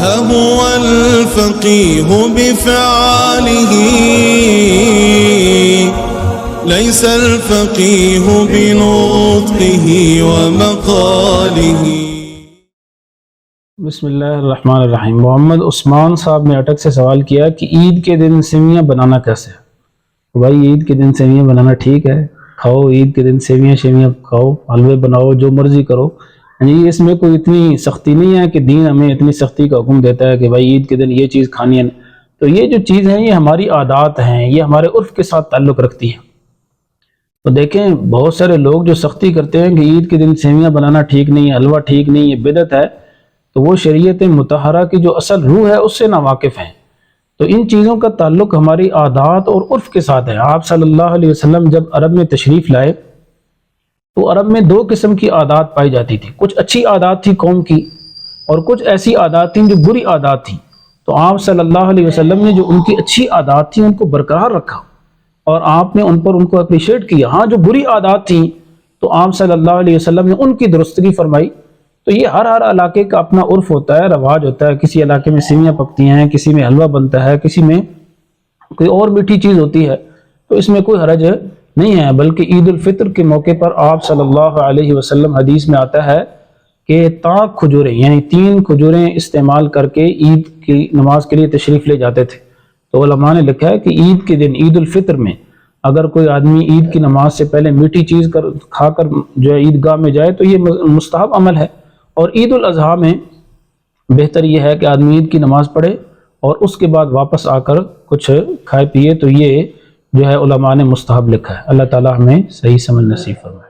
هو الفقيه بفعاله ليس الفقيه بنطقه ومقاله. بسم اللہ الرحمن الرحیم۔ محمد عثمان صاحب نے اٹک سے سوال کیا کہ عید کے دن سیویاں بنانا کیسے ہے؟ بھائی عید کے دن سیویاں بنانا ٹھیک ہے، کھاؤ عید کے دن سیویاں کھاؤ، حلوے بناؤ، جو مرضی کرو، یعنی اس میں کوئی اتنی سختی نہیں ہے کہ دین ہمیں اتنی سختی کا حکم دیتا ہے کہ بھائی عید کے دن یہ چیز کھانی ہے۔ تو یہ جو چیز ہیں یہ ہماری عادات ہیں، یہ ہمارے عرف کے ساتھ تعلق رکھتی ہیں۔ تو دیکھیں بہت سارے لوگ جو سختی کرتے ہیں کہ عید کے دن سیویاں بنانا ٹھیک نہیں ہے، حلوہ ٹھیک نہیں ہے، بدعت ہے، تو وہ شریعت مطہرہ کی جو اصل روح ہے اس سے ناواقف ہیں۔ تو ان چیزوں کا تعلق ہماری عادات اور عرف کے ساتھ ہے۔ آپ صلی اللہ علیہ وسلم جب عرب میں تشریف لائے تو عرب میں دو قسم کی عادات پائی جاتی تھی، کچھ اچھی عادات تھی قوم کی اور کچھ ایسی عادات تھیں جو بری عادات تھیں۔ تو آپ صلی اللہ علیہ وسلم نے جو ان کی اچھی عادات تھیں ان کو برقرار رکھا اور آپ نے ان کو اپریشیٹ کیا۔ ہاں جو بری عادات تھیں تو آپ صلی اللہ علیہ وسلم نے ان کی درستگی فرمائی۔ تو یہ ہر علاقے کا اپنا عرف ہوتا ہے، رواج ہوتا ہے، کسی علاقے میں سیویاں پکتی ہیں، کسی میں حلوہ بنتا ہے، کسی میں کوئی اور میٹھی چیز ہوتی ہے، تو اس میں کوئی حرج نہیں ہے۔ بلکہ عید الفطر کے موقع پر آپ صلی اللہ علیہ وسلم حدیث میں آتا ہے کہ تاک کھجوریں یعنی 3 کھجوریں استعمال کر کے عید کی نماز کے لیے تشریف لے جاتے تھے۔ تو علماء نے لکھا ہے کہ عید کے دن عید الفطر میں اگر کوئی آدمی عید کی نماز سے پہلے میٹھی چیز کھا کر جو ہے عیدگاہ میں جائے تو یہ مستحب عمل ہے۔ اور عید الاضحیٰ میں بہتر یہ ہے کہ آدمی عید کی نماز پڑھے اور اس کے بعد واپس آ کر کچھ کھائے پیے، تو یہ جو ہے علماء نے مستحب لکھا ہے۔ اللہ تعالی ہمیں صحیح سمجھ نصیب فرمائے۔